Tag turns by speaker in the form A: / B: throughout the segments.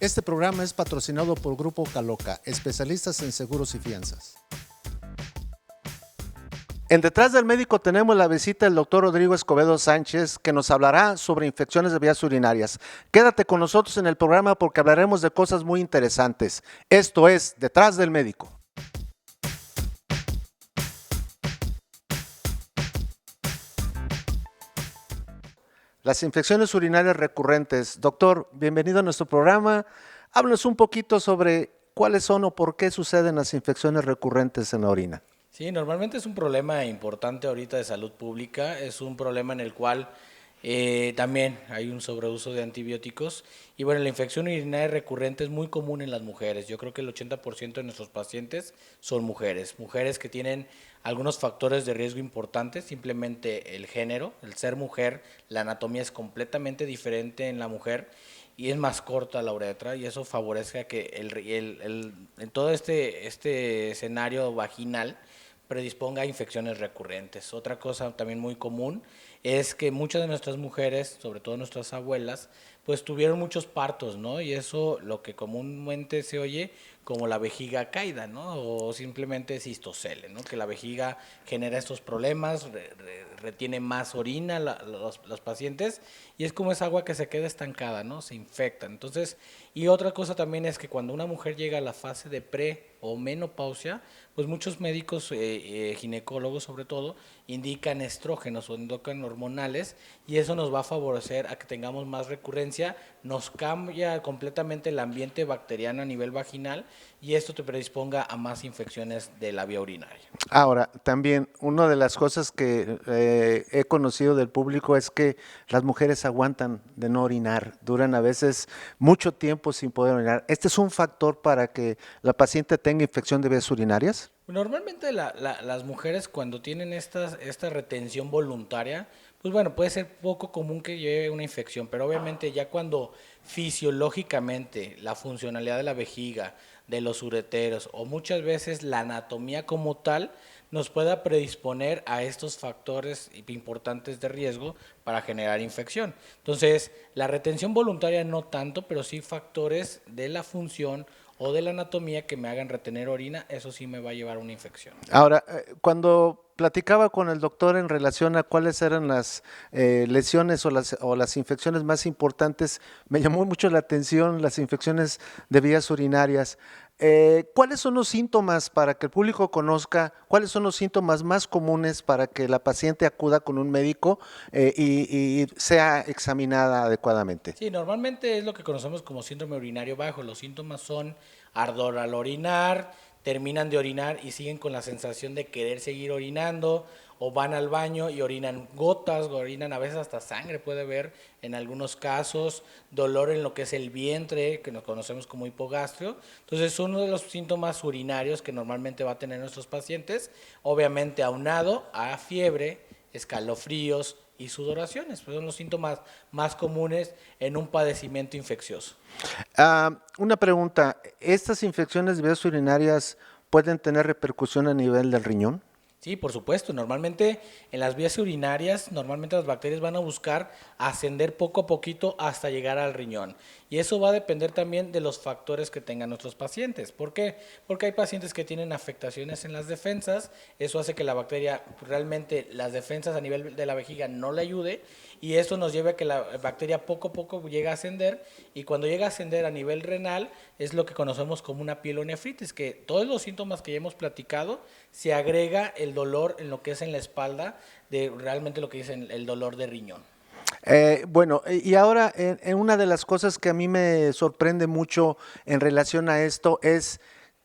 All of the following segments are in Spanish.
A: Este programa es patrocinado por Grupo Caloca, especialistas en seguros y fianzas. En Detrás del Médico tenemos la visita del doctor Rodrigo Escobedo Sánchez, que nos hablará sobre infecciones de vías urinarias. Quédate con nosotros en el programa porque hablaremos de cosas muy interesantes. Esto es Detrás del Médico. Las infecciones urinarias recurrentes. Doctor, bienvenido a nuestro programa. Háblanos un poquito sobre cuáles son o por qué suceden las infecciones recurrentes en la orina.
B: Sí, normalmente es un problema importante ahorita de salud pública, es un problema en el cual también hay un sobreuso de antibióticos y bueno, la infección urinaria recurrente es muy común en las mujeres. Yo creo que el 80% de nuestros pacientes son mujeres, mujeres que tienen algunos factores de riesgo importantes, simplemente el género, el ser mujer, la anatomía es completamente diferente en la mujer y es más corta la uretra y eso favorece a que en todo este escenario vaginal predisponga a infecciones recurrentes. Otra cosa también muy común es que muchas de nuestras mujeres, sobre todo nuestras abuelas, pues tuvieron muchos partos, ¿no? Y eso lo que comúnmente se oye como la vejiga caída, ¿no? O simplemente cistocele, ¿no? Que la vejiga genera estos problemas, retiene más orina los pacientes y es como esa agua que se queda estancada, ¿no? Se infecta. Entonces, y otra cosa también es que cuando una mujer llega a la fase de pre o menopausia, pues muchos médicos, ginecólogos sobre todo, indican estrógenos o indican hormonales y eso nos va a favorecer a que tengamos más recurrencia, nos cambia completamente el ambiente bacteriano a nivel vaginal y esto te predisponga a más infecciones de la vía urinaria.
A: Ahora, también una de las cosas que he conocido del público es que las mujeres aguantan de no orinar, duran a veces mucho tiempo sin poder orinar. ¿Este es un factor para que la paciente tenga infección de vías urinarias?
B: Normalmente las mujeres cuando tienen esta retención voluntaria, pues bueno, puede ser poco común que lleve una infección, pero obviamente ya cuando fisiológicamente la funcionalidad de la vejiga, de los ureteros o muchas veces la anatomía como tal nos pueda predisponer a estos factores importantes de riesgo para generar infección. Entonces, la retención voluntaria no tanto, pero sí factores de la función o de la anatomía que me hagan retener orina, eso sí me va a llevar a una infección.
A: Ahora, cuando platicaba con el doctor en relación a cuáles eran las lesiones o las infecciones más importantes, me llamó mucho la atención las infecciones de vías urinarias. ¿Cuáles son los síntomas para que el público conozca? ¿Cuáles son los síntomas más comunes para que la paciente acuda con un médico y sea examinada adecuadamente?
B: Sí, normalmente es lo que conocemos como síndrome urinario bajo. Los síntomas son ardor al orinar, terminan de orinar y siguen con la sensación de querer seguir orinando, o van al baño y orinan gotas, orinan a veces hasta sangre puede haber en algunos casos, dolor en lo que es el vientre, que nos conocemos como hipogastrio. Entonces, uno de los síntomas urinarios que normalmente va a tener nuestros pacientes, obviamente aunado a fiebre, escalofríos y sudoraciones, pues son los síntomas más comunes en un padecimiento infeccioso.
A: Una pregunta, ¿estas infecciones de vías urinarias pueden tener repercusión a nivel del riñón?
B: Sí, por supuesto. Normalmente en las vías urinarias, normalmente las bacterias van a buscar ascender poco a poquito hasta llegar al riñón. Y eso va a depender también de los factores que tengan nuestros pacientes. ¿Por qué? Porque hay pacientes que tienen afectaciones en las defensas. Eso hace que la bacteria, realmente las defensas a nivel de la vejiga no le ayude. Y eso nos lleva a que la bacteria poco a poco llegue a ascender. Y cuando llega a ascender a nivel renal, es lo que conocemos como una pielonefritis, que todos los síntomas que ya hemos platicado, se agrega el dolor en lo que es en la espalda, de realmente lo que dicen el dolor de riñón.
A: Bueno, y ahora en una de las cosas que a mí me sorprende mucho en relación a esto es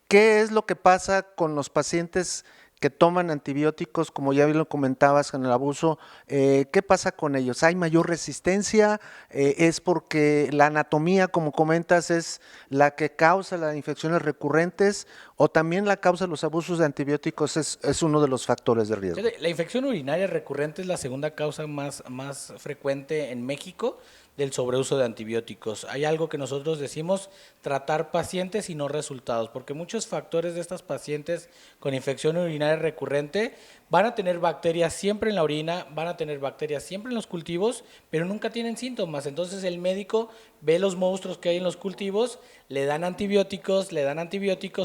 A: qué es lo que pasa con los pacientes que toman antibióticos, como ya bien lo comentabas en el abuso, ¿qué pasa con ellos? ¿Hay mayor resistencia? ¿Es porque la anatomía, como comentas, es la que causa las infecciones recurrentes o también la causa de los abusos de antibióticos es uno de los factores de riesgo?
B: La infección urinaria recurrente es la segunda causa más frecuente en México del sobreuso de antibióticos. Hay algo que nosotros decimos tratar pacientes y no resultados, porque muchos factores de estas pacientes con infección urinaria recurrente van a tener bacterias siempre en la orina, van a tener bacterias siempre en los cultivos, pero nunca tienen síntomas. Entonces el médico ve los monstruos que hay en los cultivos, le dan antibióticos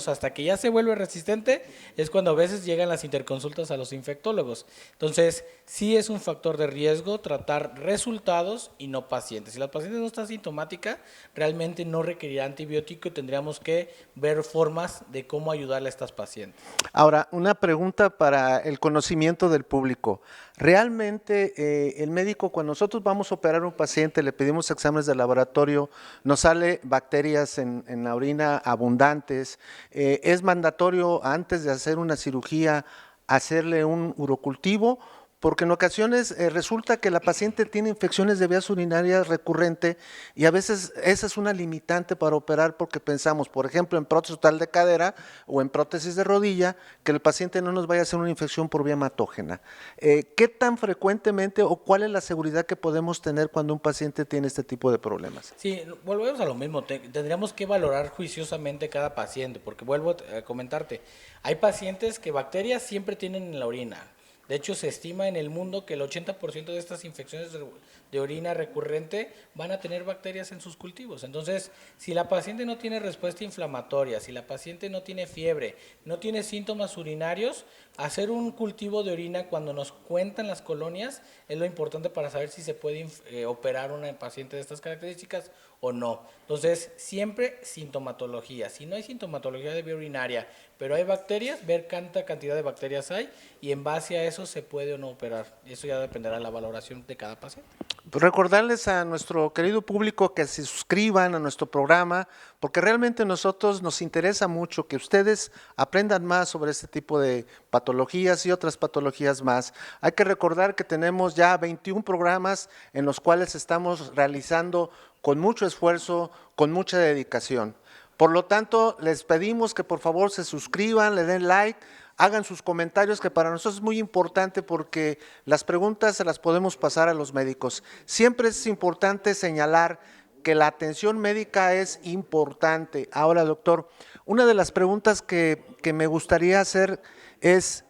B: hasta que ya se vuelve resistente, es cuando a veces llegan las interconsultas a los infectólogos. Entonces sí es un factor de riesgo tratar resultados y no pacientes. Si la paciente no está sintomática, realmente no requerirá antibiótico y tendríamos que ver formas de cómo ayudarle a estas pacientes.
A: Ahora, una pregunta para el conocimiento del público. Realmente el médico, cuando nosotros vamos a operar a un paciente, le pedimos exámenes de laboratorio, nos sale bacterias en la orina abundantes, ¿es mandatorio antes de hacer una cirugía hacerle un urocultivo? Porque en ocasiones resulta que la paciente tiene infecciones de vías urinarias recurrente y a veces esa es una limitante para operar porque pensamos, por ejemplo, en prótesis total de cadera o en prótesis de rodilla, que el paciente no nos vaya a hacer una infección por vía hematógena. ¿Qué tan frecuentemente o cuál es la seguridad que podemos tener cuando un paciente tiene este tipo de problemas?
B: Sí, volvemos a lo mismo, tendríamos que valorar juiciosamente cada paciente, porque vuelvo a comentarte, hay pacientes que bacterias siempre tienen en la orina. De hecho, se estima en el mundo que el 80% de estas infecciones de orina recurrente van a tener bacterias en sus cultivos. Entonces, si la paciente no tiene respuesta inflamatoria, si la paciente no tiene fiebre, no tiene síntomas urinarios, hacer un cultivo de orina cuando nos cuentan las colonias es lo importante para saber si se puede operar una paciente de estas características o no. Entonces, siempre sintomatología. Si no hay sintomatología de vía urinaria, pero hay bacterias, ver cuánta cantidad de bacterias hay y en base a eso se puede o no operar. Eso ya dependerá de la valoración de cada paciente.
A: Pues recordarles a nuestro querido público que se suscriban a nuestro programa, porque realmente a nosotros nos interesa mucho que ustedes aprendan más sobre este tipo de patologías y otras patologías más. Hay que recordar que tenemos ya 21 programas en los cuales estamos realizando con mucho esfuerzo, con mucha dedicación. Por lo tanto, les pedimos que por favor se suscriban, le den like, hagan sus comentarios, que para nosotros es muy importante porque las preguntas se las podemos pasar a los médicos. Siempre es importante señalar que la atención médica es importante. Ahora, doctor, una de las preguntas que me gustaría hacer es,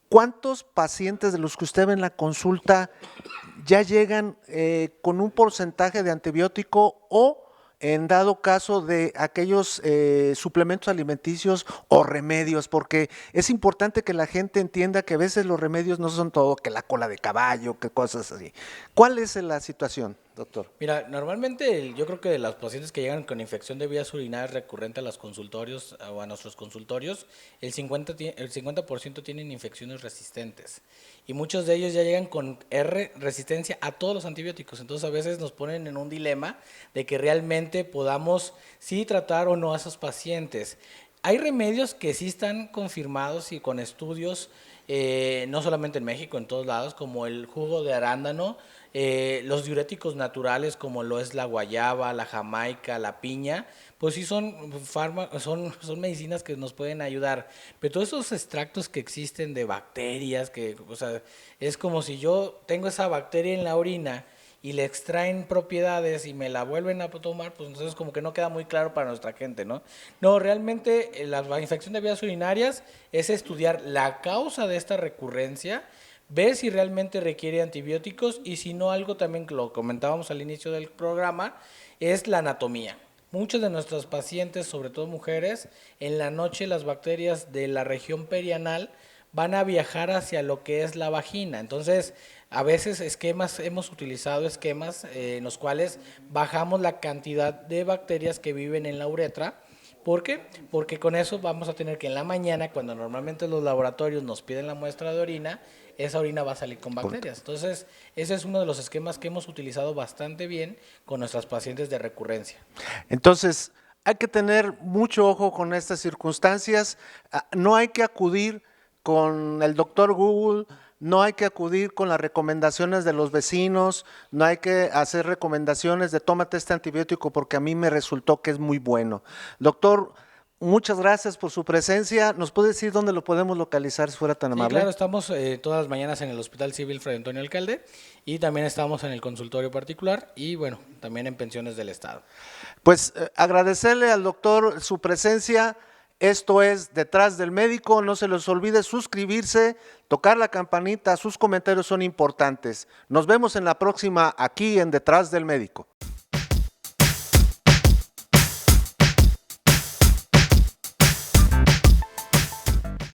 A: ¿cuántos pacientes de los que usted ve en la consulta ya llegan con un porcentaje de antibiótico o en dado caso de aquellos suplementos alimenticios o remedios? Porque es importante que la gente entienda que a veces los remedios no son todo, que la cola de caballo, que cosas así. ¿Cuál es la situación, doctor?
B: Mira, normalmente yo creo que de las pacientes que llegan con infección de vías urinarias recurrente a los consultorios o a nuestros consultorios, el 50% tienen infecciones resistentes y muchos de ellos ya llegan con resistencia a todos los antibióticos. Entonces a veces nos ponen en un dilema de que realmente podamos sí tratar o no a esos pacientes. Hay remedios que sí están confirmados y con estudios, no solamente en México, en todos lados, como el jugo de arándano, los diuréticos naturales como lo es la guayaba, la jamaica, la piña, pues sí son medicinas que nos pueden ayudar. Pero todos esos extractos que existen de bacterias, o sea, es como si yo tengo esa bacteria en la orina y le extraen propiedades y me la vuelven a tomar, pues entonces como que no queda muy claro para nuestra gente, ¿no? No, realmente la infección de vías urinarias es estudiar la causa de esta recurrencia, ver si realmente requiere antibióticos y si no, algo también que lo comentábamos al inicio del programa, es la anatomía. Muchos de nuestros pacientes, sobre todo mujeres, en la noche las bacterias de la región perianal van a viajar hacia lo que es la vagina. Entonces, a veces hemos utilizado esquemas en los cuales bajamos la cantidad de bacterias que viven en la uretra. ¿Por qué? Porque con eso vamos a tener que en la mañana, cuando normalmente los laboratorios nos piden la muestra de orina, esa orina va a salir con bacterias. Entonces, ese es uno de los esquemas que hemos utilizado bastante bien con nuestras pacientes de recurrencia.
A: Entonces, hay que tener mucho ojo con estas circunstancias. No hay que acudir con el doctor Google, no hay que acudir con las recomendaciones de los vecinos, no hay que hacer recomendaciones de tómate este antibiótico porque a mí me resultó que es muy bueno. Doctor, muchas gracias por su presencia. ¿Nos puede decir dónde lo podemos localizar si fuera tan
B: Sí,
A: amable?
B: claro, estamos todas las mañanas en el Hospital Civil Fray Antonio Alcalde y también estamos en el consultorio particular y bueno, también en pensiones del Estado.
A: Pues agradecerle al doctor su presencia. Esto es Detrás del Médico. No se les olvide suscribirse, tocar la campanita. Sus comentarios son importantes. Nos vemos en la próxima aquí en Detrás del Médico.